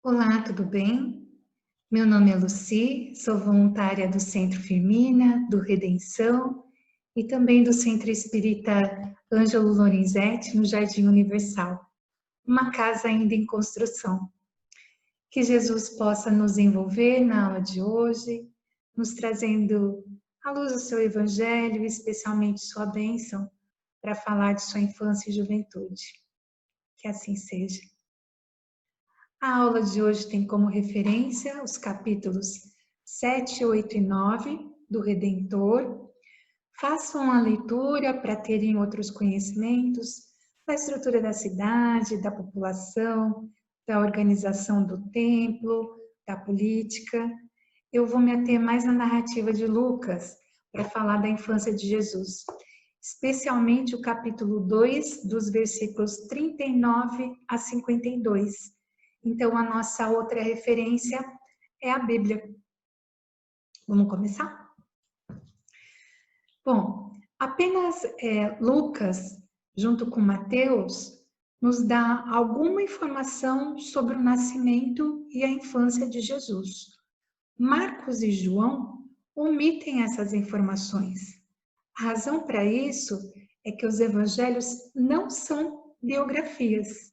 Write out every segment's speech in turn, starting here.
Olá, tudo bem? Meu nome é Lucy, sou voluntária do Centro Firmina, do Redenção e também do Centro Espírita Ângelo Lorenzetti, no Jardim Universal, uma casa ainda em construção. Que Jesus possa nos envolver na aula de hoje, nos trazendo à luz do seu Evangelho, especialmente sua bênção, para falar de sua infância e juventude. Que assim seja. A aula de hoje tem como referência os capítulos 7, 8 e 9 do Redentor. Façam a leitura para terem outros conhecimentos da estrutura da cidade, da população, da organização do templo, da política. Eu vou me ater mais na narrativa de Lucas para falar da infância de Jesus, especialmente o capítulo 2, dos versículos 39 a 52. Então, a nossa outra referência é a Bíblia. Vamos começar? Bom, apenas Lucas, junto com Mateus, nos dá alguma informação sobre o nascimento e a infância de Jesus. Marcos e João omitem essas informações. A razão para isso é que os evangelhos não são biografias.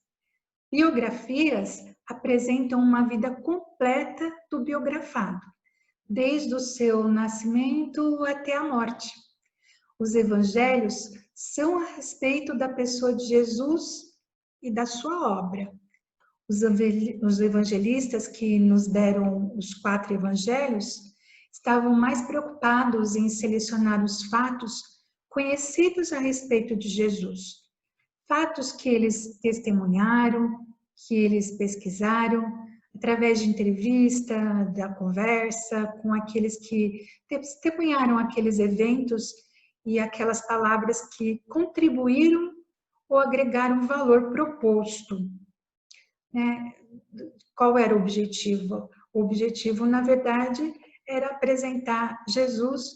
Biografias apresentam uma vida completa do biografado, desde o seu nascimento até a morte. Os evangelhos são a respeito da pessoa de Jesus e da sua obra. Os evangelistas que nos deram os 4 evangelhos estavam mais preocupados em selecionar os fatos conhecidos a respeito de Jesus. Fatos que eles testemunharam, que eles pesquisaram, através de entrevista, da conversa, com aqueles que testemunharam aqueles eventos e aquelas palavras que contribuíram ou agregaram valor proposto. Qual era o objetivo? O objetivo, na verdade, era apresentar Jesus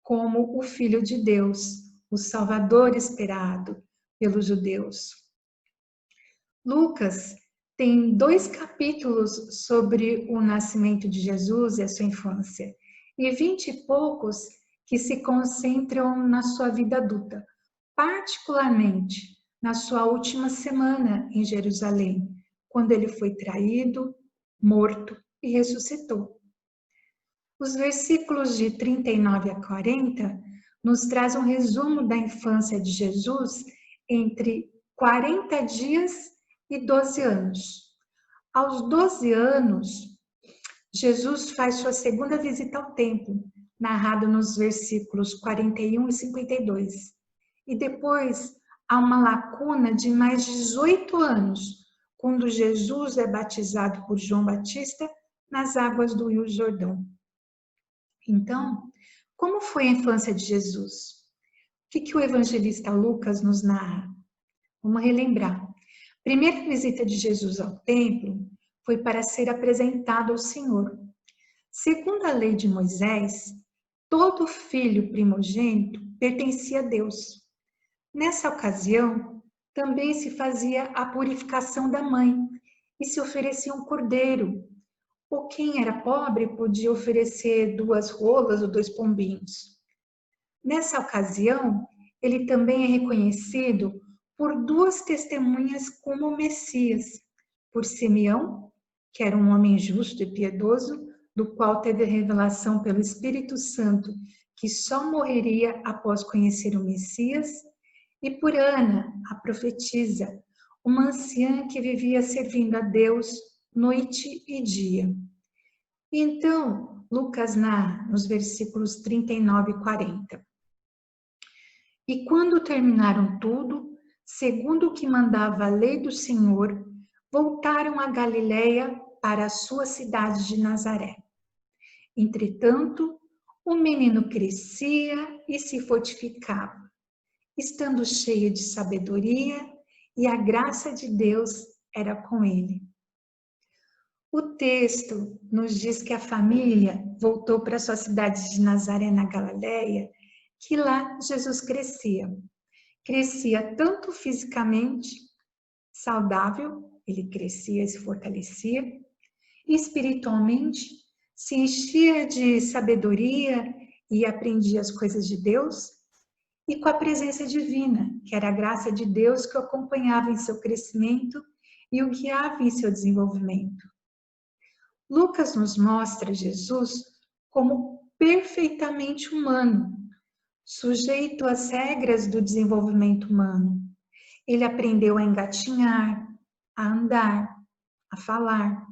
como o Filho de Deus, o Salvador esperado pelos judeus. Lucas tem 2 capítulos sobre o nascimento de Jesus e a sua infância, e 20 e poucos que se concentram na sua vida adulta, particularmente na sua última semana em Jerusalém, quando ele foi traído, morto e ressuscitou. Os versículos de 39 a 40 nos traz um resumo da infância de Jesus entre 40 dias e 12 anos. Aos 12 anos, Jesus faz sua segunda visita ao templo, narrado nos versículos 41 e 52. E depois há uma lacuna de mais de 18 anos, quando Jesus é batizado por João Batista nas águas do Rio Jordão. Então, como foi a infância de Jesus? O que o evangelista Lucas nos narra? Vamos relembrar. A primeira visita de Jesus ao templo foi para ser apresentado ao Senhor. Segundo a lei de Moisés, todo filho primogênito pertencia a Deus. Nessa ocasião, também se fazia a purificação da mãe e se oferecia um cordeiro, ou quem era pobre podia oferecer 2 rolas ou 2 pombinhos. Nessa ocasião, ele também é reconhecido por 2 testemunhas como o Messias, por Simeão, que era um homem justo e piedoso, do qual teve a revelação pelo Espírito Santo que só morreria após conhecer o Messias, e por Ana, a profetisa, uma anciã que vivia servindo a Deus noite e dia. E então, Lucas narra nos versículos 39 e 40. E quando terminaram tudo, segundo o que mandava a lei do Senhor, voltaram a Galiléia para a sua cidade de Nazaré. Entretanto, o menino crescia e se fortificava, estando cheio de sabedoria, e a graça de Deus era com ele. O texto nos diz que a família voltou para sua cidade de Nazaré, na Galiléia, que lá Jesus crescia. Crescia tanto fisicamente, saudável, ele crescia e se fortalecia, Espiritualmente, se enchia de sabedoria e aprendia as coisas de Deus, e com a presença divina, que era a graça de Deus que o acompanhava em seu crescimento e o guiava em seu desenvolvimento. Lucas nos mostra Jesus como perfeitamente humano, sujeito às regras do desenvolvimento humano. Ele aprendeu a engatinhar, a andar, a falar.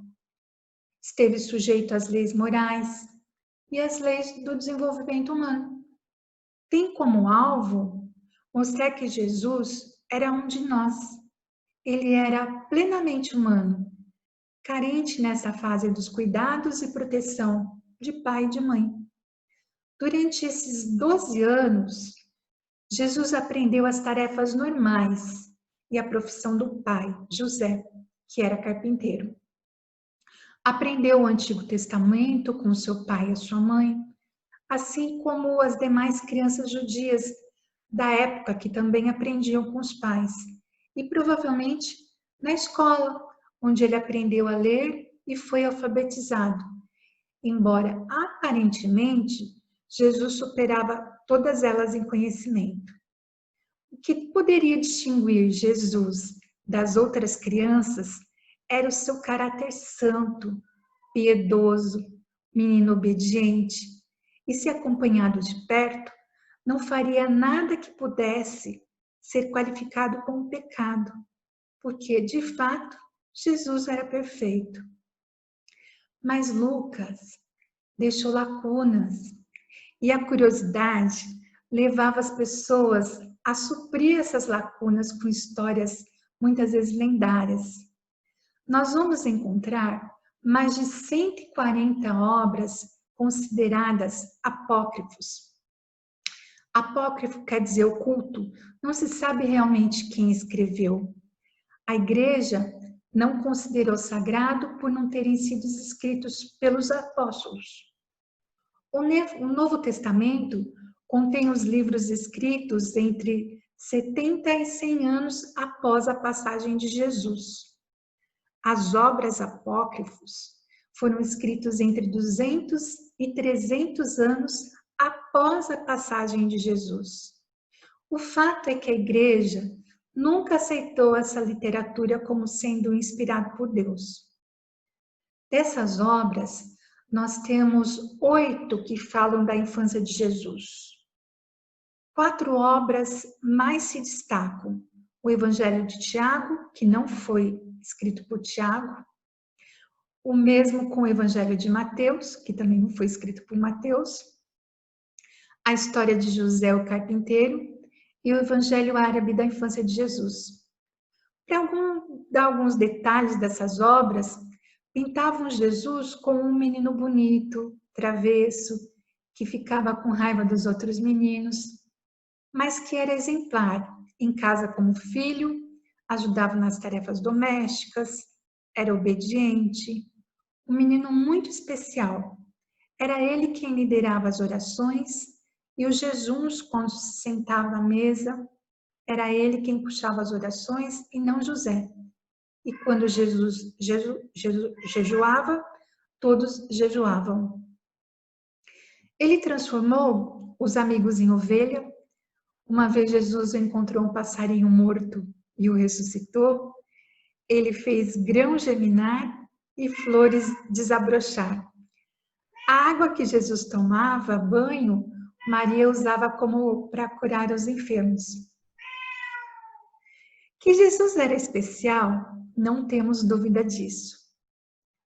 Esteve sujeito às leis morais e às leis do desenvolvimento humano. Tem como alvo mostrar que Jesus era um de nós. Ele era plenamente humano, carente nessa fase dos cuidados e proteção de pai e de mãe. Durante esses 12 anos, Jesus aprendeu as tarefas normais e a profissão do pai, José, que era carpinteiro. Aprendeu o Antigo Testamento com seu pai e sua mãe, assim como as demais crianças judias da época que também aprendiam com os pais, e provavelmente na escola, onde ele aprendeu a ler e foi alfabetizado. Embora aparentemente Jesus superava todas elas em conhecimento. O que poderia distinguir Jesus das outras crianças era o seu caráter santo, piedoso, menino obediente, e se acompanhado de perto, não faria nada que pudesse ser qualificado como pecado, porque, de fato, Jesus era perfeito. Mas Lucas deixou lacunas, e a curiosidade levava as pessoas a suprir essas lacunas com histórias muitas vezes lendárias. Nós vamos encontrar mais de 140 obras consideradas apócrifos. Apócrifo quer dizer oculto, não se sabe realmente quem escreveu. A igreja não considerou sagrado por não terem sido escritos pelos apóstolos. O Novo Testamento contém os livros escritos entre 70 e 100 anos após a passagem de Jesus. As obras apócrifos foram escritas entre 200 e 300 anos após a passagem de Jesus. O fato é que a igreja nunca aceitou essa literatura como sendo inspirada por Deus. Dessas obras, nós temos 8 que falam da infância de Jesus. 4 obras mais se destacam. O Evangelho de Tiago, que não foi escrito por Tiago. O mesmo com o Evangelho de Mateus, que também não foi escrito por Mateus. A história de José o carpinteiro e o Evangelho árabe da infância de Jesus. Para dar alguns detalhes dessas obras, pintavam Jesus como um menino bonito, travesso, que ficava com raiva dos outros meninos, mas que era exemplar, em casa como filho, ajudava nas tarefas domésticas, era obediente, um menino muito especial. Era ele quem liderava as orações e os jejuns quando se sentava à mesa, era ele quem puxava as orações e não José. E quando Jesus jejuava, todos jejuavam. Ele transformou os amigos em ovelha. Uma vez Jesus encontrou um passarinho morto e o ressuscitou. Ele fez grão germinar e flores desabrochar. A água que Jesus tomava, banho, Maria usava como para curar os enfermos. Que Jesus era especial, não temos dúvida disso.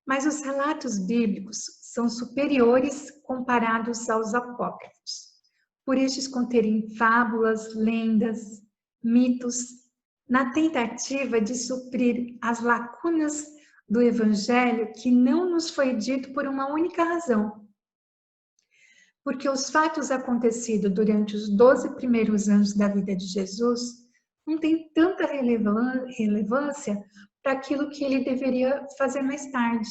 Mas os relatos bíblicos são superiores comparados aos apócrifos, por estes conterem fábulas, lendas, mitos, na tentativa de suprir as lacunas do Evangelho que não nos foi dito por uma única razão. Porque os fatos acontecidos durante os 12 primeiros anos da vida de Jesus não têm tanta relevância para aquilo que ele deveria fazer mais tarde.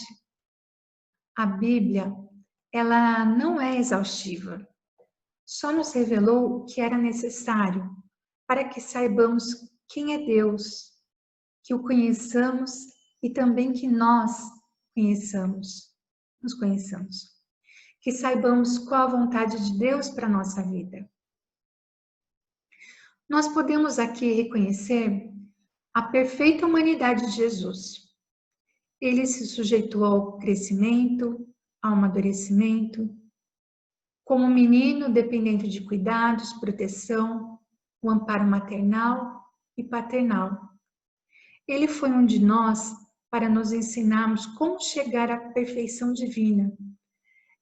A Bíblia, ela não é exaustiva. Só nos revelou o que era necessário para que saibamos quem é Deus, que o conheçamos e também que nós nos conheçamos. Que saibamos qual a vontade de Deus para a nossa vida. Nós podemos aqui reconhecer a perfeita humanidade de Jesus. Ele se sujeitou ao crescimento, ao amadurecimento, como menino dependente de cuidados, proteção, o amparo maternal e paternal. Ele foi um de nós para nos ensinarmos como chegar à perfeição divina.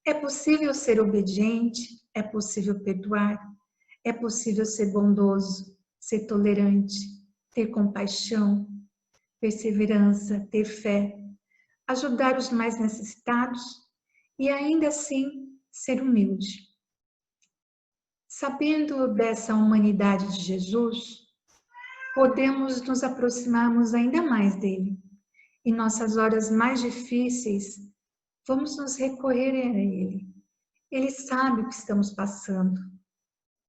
É possível ser obediente, é possível perdoar, é possível ser bondoso, ser tolerante, ter compaixão, perseverança, ter fé, ajudar os mais necessitados e ainda assim ser humilde. Sabendo dessa humanidade de Jesus, podemos nos aproximarmos ainda mais dele. Em nossas horas mais difíceis, vamos nos recorrer a ele. Ele sabe o que estamos passando.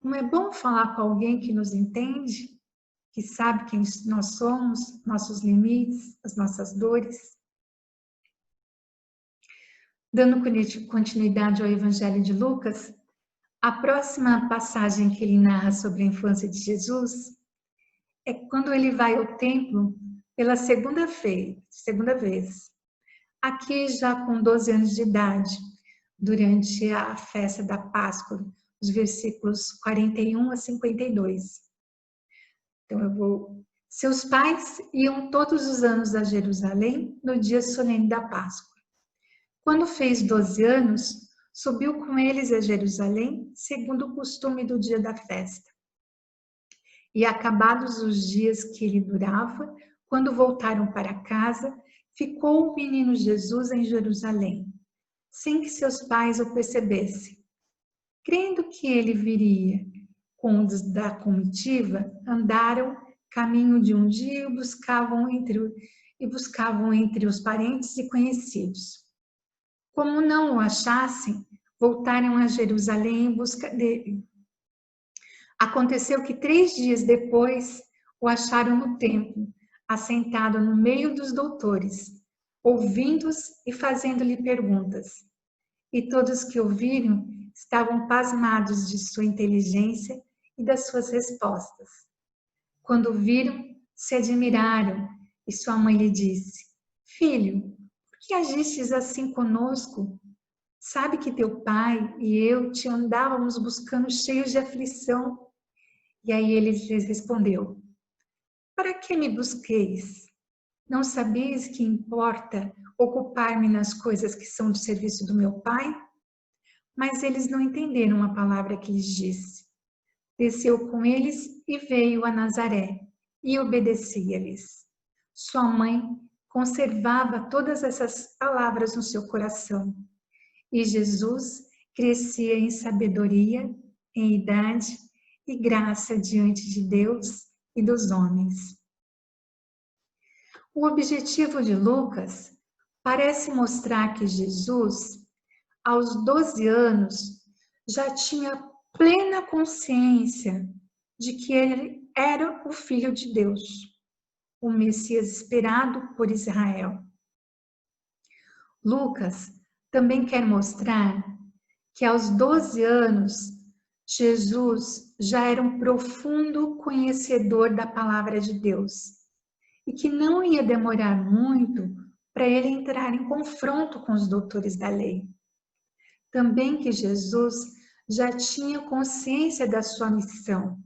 Não é bom falar com alguém que nos entende, que sabe quem nós somos, nossos limites, as nossas dores? Dando continuidade ao Evangelho de Lucas, a próxima passagem que ele narra sobre a infância de Jesus é quando ele vai ao templo pela segunda vez. Aqui já com 12 anos de idade, durante a festa da Páscoa, os versículos 41 a 52. Então Seus pais iam todos os anos a Jerusalém no dia solene da Páscoa. Quando fez 12 anos, subiu com eles a Jerusalém, segundo o costume do dia da festa. E acabados os dias que ele durava, quando voltaram para casa, ficou o menino Jesus em Jerusalém, sem que seus pais o percebessem. Crendo que ele viria com os da comitiva, andaram caminho de um dia e buscavam entre os parentes e conhecidos. Como não o achassem, voltaram a Jerusalém em busca dele. Aconteceu que 3 dias depois o acharam no templo, assentado no meio dos doutores, ouvindo-os e fazendo-lhe perguntas. E todos que ouviram estavam pasmados de sua inteligência e das suas respostas. Quando viram, se admiraram, e sua mãe lhe disse: Filho, por que agistes assim conosco? Sabe que teu pai e eu te andávamos buscando cheios de aflição. E aí ele lhes respondeu: Para que me busqueis? Não sabeis que importa ocupar-me nas coisas que são do serviço do meu pai? Mas eles não entenderam a palavra que lhes disse. Desceu com eles e veio a Nazaré, e obedecia-lhes. Sua mãe conservava todas essas palavras no seu coração. E Jesus crescia em sabedoria, em idade e graça diante de Deus e dos homens. O objetivo de Lucas parece mostrar que Jesus, aos 12 anos, já tinha plena consciência de que ele era o Filho de Deus, o Messias esperado por Israel. Lucas também quer mostrar que aos 12 anos, Jesus já era um profundo conhecedor da palavra de Deus e que não ia demorar muito para ele entrar em confronto com os doutores da lei. Também que Jesus já tinha consciência da sua missão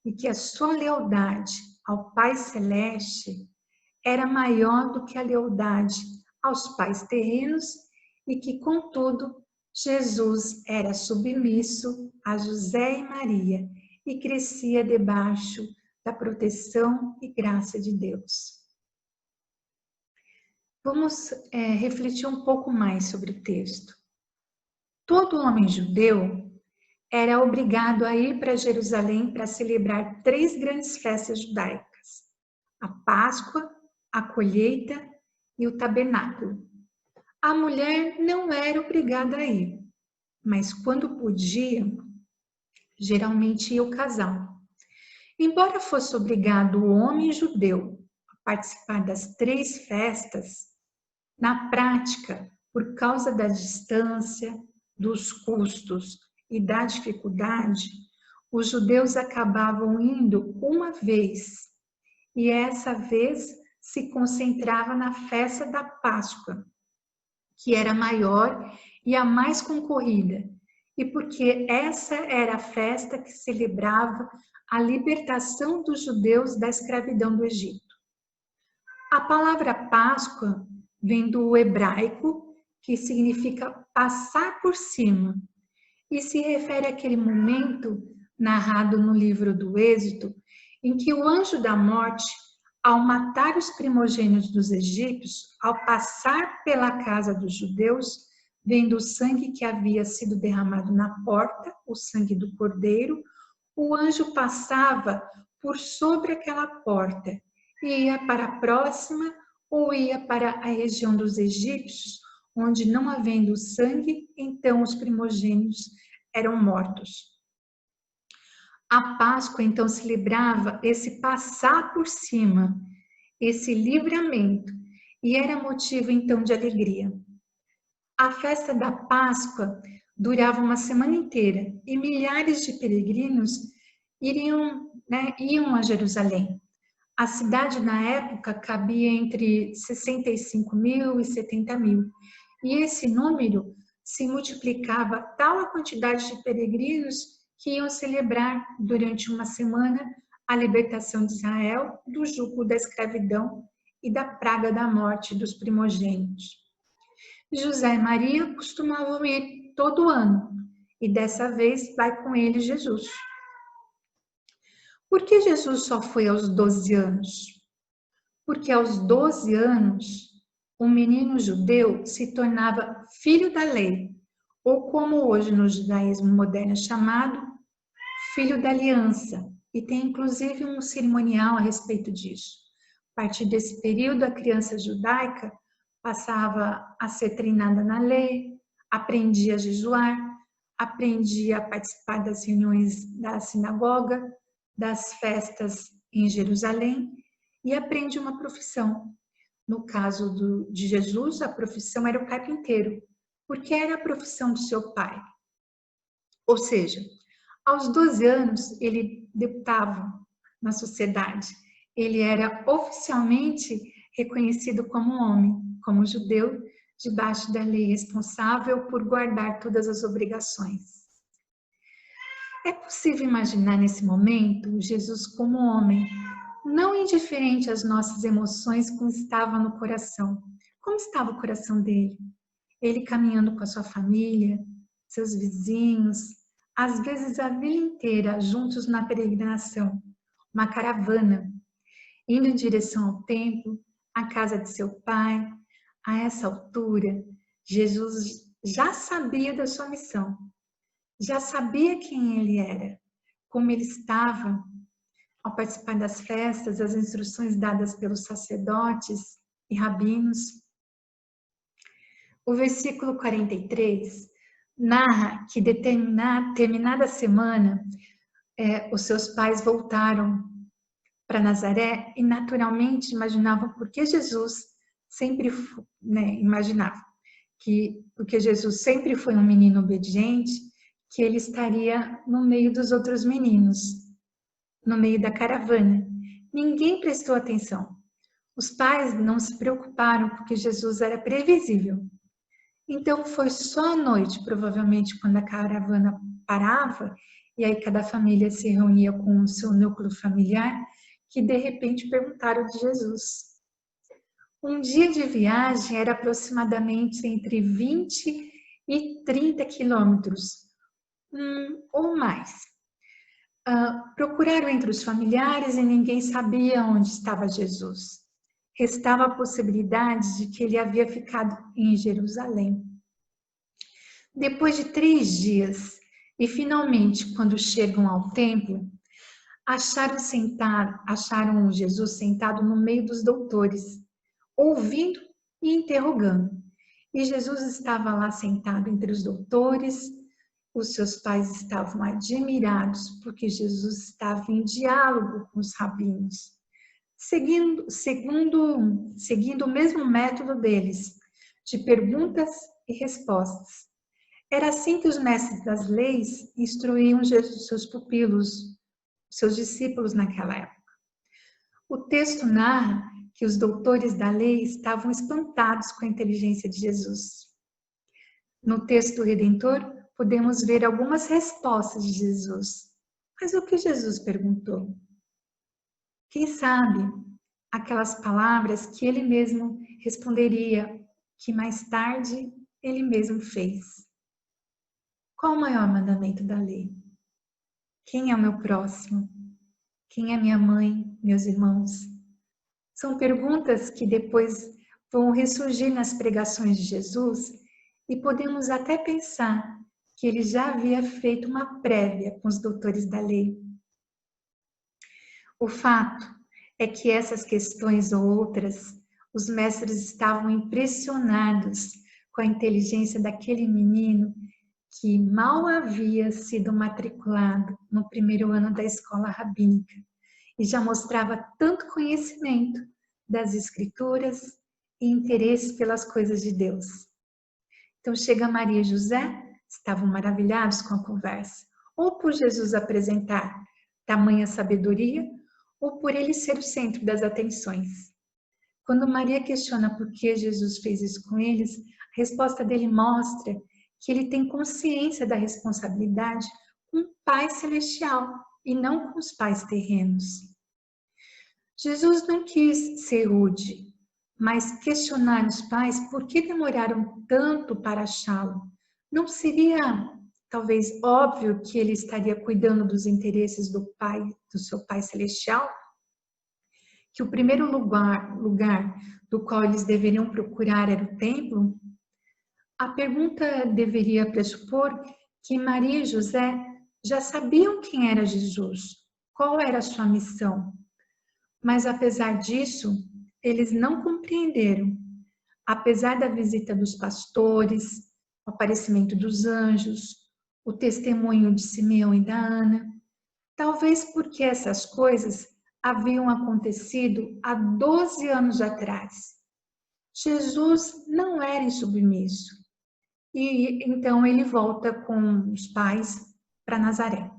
e que a sua lealdade ao Pai Celeste era maior do que a lealdade aos pais terrenos e que, contudo, Jesus era submisso a José e Maria e crescia debaixo da proteção e graça de Deus. Vamos refletir um pouco mais sobre o texto. Todo homem judeu era obrigado a ir para Jerusalém para celebrar 3 grandes festas judaicas: a Páscoa, a colheita e o tabernáculo. A mulher não era obrigada a ir, mas quando podia, geralmente ia o casal. Embora fosse obrigado o homem judeu a participar das 3 festas, Na prática, por causa da distância, dos custos e da dificuldade, os judeus acabavam indo uma vez, e essa vez se concentrava na festa da Páscoa, que era a maior e a mais concorrida, e porque essa era a festa que celebrava a libertação dos judeus da escravidão do Egito. A palavra Páscoa vem do hebraico, que significa passar por cima, e se refere àquele momento narrado no livro do Êxodo, em que o anjo da morte, ao matar os primogênitos dos egípcios, ao passar pela casa dos judeus, vendo o sangue que havia sido derramado na porta, o sangue do cordeiro, o anjo passava por sobre aquela porta e ia para a próxima ou ia para a região dos egípcios, onde não havendo sangue, então os primogênitos eram mortos. A Páscoa então celebrava esse passar por cima, esse livramento, e era motivo então de alegria. A festa da Páscoa durava uma semana inteira e milhares de peregrinos iam a Jerusalém. A cidade na época cabia entre 65 mil e 70 mil, e esse número se multiplicava tal a quantidade de peregrinos que iam celebrar durante uma semana a libertação de Israel do jugo da escravidão e da praga da morte dos primogênitos. José e Maria costumavam ir todo ano, e dessa vez vai com ele Jesus. Por que Jesus só foi aos 12 anos? Porque aos 12 anos, um menino judeu se tornava filho da lei, ou como hoje no judaísmo moderno é chamado, filho da aliança, e tem inclusive um cerimonial a respeito disso. A partir desse período, a criança judaica passava a ser treinada na lei, aprendia a jejuar, aprendia a participar das reuniões da sinagoga, das festas em Jerusalém, e aprende uma profissão. No caso de Jesus, a profissão era o carpinteiro, porque era a profissão do seu pai. Ou seja, aos 12 anos, ele debutava na sociedade. Ele era oficialmente reconhecido como homem, como judeu, debaixo da lei, responsável por guardar todas as obrigações. É possível imaginar nesse momento Jesus como homem, não indiferente às nossas emoções, como estava no coração. Como estava o coração dele? Ele caminhando com a sua família, seus vizinhos, às vezes a vida inteira, juntos na peregrinação, uma caravana, indo em direção ao templo, à casa de seu pai. A essa altura, Jesus já sabia da sua missão, já sabia quem ele era, como ele estava ao participar das festas, as instruções dadas pelos sacerdotes e rabinos. O versículo 43 narra que determinada semana os seus pais voltaram para Nazaré e naturalmente imaginavam porque Jesus sempre imaginava que porque Jesus sempre foi um menino obediente, que ele estaria no meio dos outros meninos, no meio da caravana. Ninguém prestou atenção. Os pais não se preocuparam porque Jesus era previsível. Então foi só à noite, provavelmente quando a caravana parava, e aí cada família se reunia com o seu núcleo familiar, que de repente perguntaram de Jesus. Um dia de viagem era aproximadamente entre 20 e 30 quilômetros, ou mais. Procuraram entre os familiares e ninguém sabia onde estava Jesus. Restava a possibilidade de que ele havia ficado em Jerusalém. Depois de 3 dias, e finalmente, quando chegam ao templo, acharam Jesus sentado no meio dos doutores, ouvindo e interrogando. E Jesus estava lá sentado entre os doutores. Os seus pais estavam admirados porque Jesus estava em diálogo com os rabinos, seguindo o mesmo método deles, de perguntas e respostas. Era assim que os mestres das leis instruíam seus pupilos, seus discípulos naquela época. O texto narra que os doutores da lei estavam espantados com a inteligência de Jesus. No texto redentor, podemos ver algumas respostas de Jesus. Mas o que Jesus perguntou? Quem sabe aquelas palavras que ele mesmo responderia, que mais tarde ele mesmo fez. Qual o maior mandamento da lei? Quem é o meu próximo? Quem é minha mãe, meus irmãos? São perguntas que depois vão ressurgir nas pregações de Jesus e podemos até pensar que ele já havia feito uma prévia com os doutores da lei. O fato é que essas questões ou outras, os mestres estavam impressionados com a inteligência daquele menino que mal havia sido matriculado no primeiro ano da escola rabínica e já mostrava tanto conhecimento das escrituras e interesse pelas coisas de Deus. Então chega Maria e José, estavam maravilhados com a conversa, ou por Jesus apresentar tamanha sabedoria, ou por ele ser o centro das atenções. Quando Maria questiona por que Jesus fez isso com eles, a resposta dele mostra que ele tem consciência da responsabilidade com o Pai Celestial e não com os pais terrenos. Jesus não quis ser rude, mas questionar os pais por que demoraram tanto para achá-lo. Não seria, talvez, óbvio que ele estaria cuidando dos interesses do Pai, do seu Pai Celestial? Que o primeiro lugar do qual eles deveriam procurar era o templo? A pergunta deveria pressupor que Maria e José já sabiam quem era Jesus, qual era a sua missão. Mas apesar disso, eles não compreenderam. Apesar da visita dos pastores, o aparecimento dos anjos, o testemunho de Simeão e da Ana, talvez porque essas coisas haviam acontecido há 12 anos atrás. Jesus não era insubmisso. E então ele volta com os pais para Nazaré.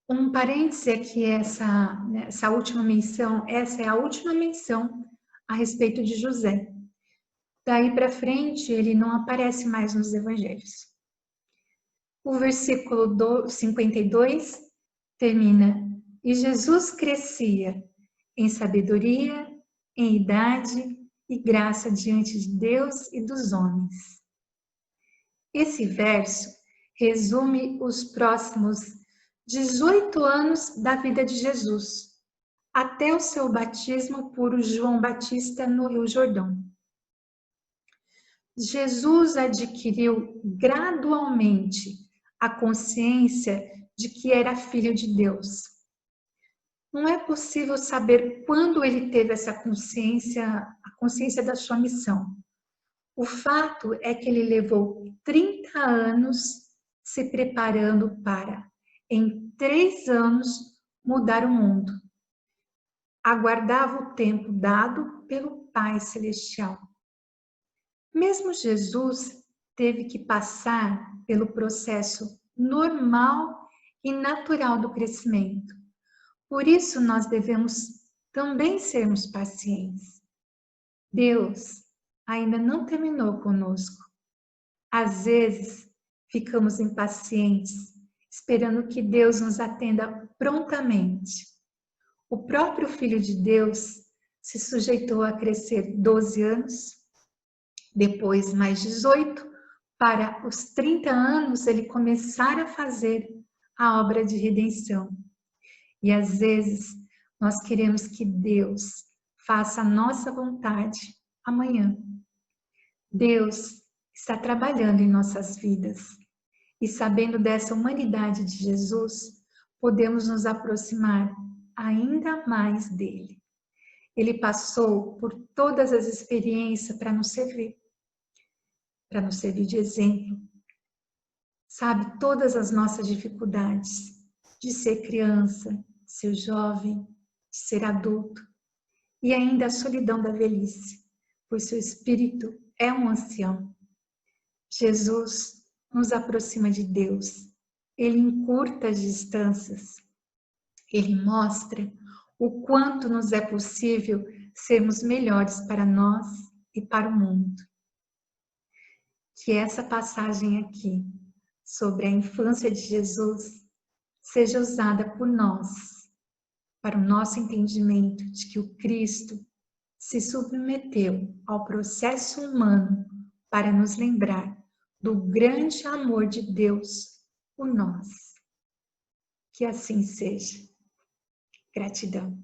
Um parêntese é que essa última menção, essa é a última menção a respeito de José. Daí para frente ele não aparece mais nos evangelhos. O versículo 52 termina: e Jesus crescia em sabedoria, em idade e graça diante de Deus e dos homens. Esse verso resume os próximos 18 anos da vida de Jesus, até o seu batismo por João Batista no Rio Jordão. Jesus adquiriu gradualmente a consciência de que era filho de Deus. Não é possível saber quando ele teve essa consciência, a consciência da sua missão. O fato é que ele levou 30 anos se preparando para, em 3 anos, mudar o mundo. Aguardava o tempo dado pelo Pai Celestial. Mesmo Jesus teve que passar pelo processo normal e natural do crescimento. Por isso, nós devemos também sermos pacientes. Deus ainda não terminou conosco. Às vezes, ficamos impacientes, esperando que Deus nos atenda prontamente. O próprio Filho de Deus se sujeitou a crescer 12 anos, depois mais 18, para os 30 anos ele começar a fazer a obra de redenção. E às vezes nós queremos que Deus faça a nossa vontade amanhã. Deus está trabalhando em nossas vidas e sabendo dessa humanidade de Jesus, podemos nos aproximar ainda mais dele. Ele passou por todas as experiências para nos servir de exemplo. Sabe todas as nossas dificuldades de ser criança, de ser jovem, de ser adulto e ainda a solidão da velhice, pois seu espírito é um ancião. Jesus nos aproxima de Deus. Ele encurta as distâncias. Ele mostra o quanto nos é possível sermos melhores para nós e para o mundo. Que essa passagem aqui, sobre a infância de Jesus, seja usada por nós, para o nosso entendimento de que o Cristo se submeteu ao processo humano para nos lembrar do grande amor de Deus por nós. Que assim seja. Gratidão.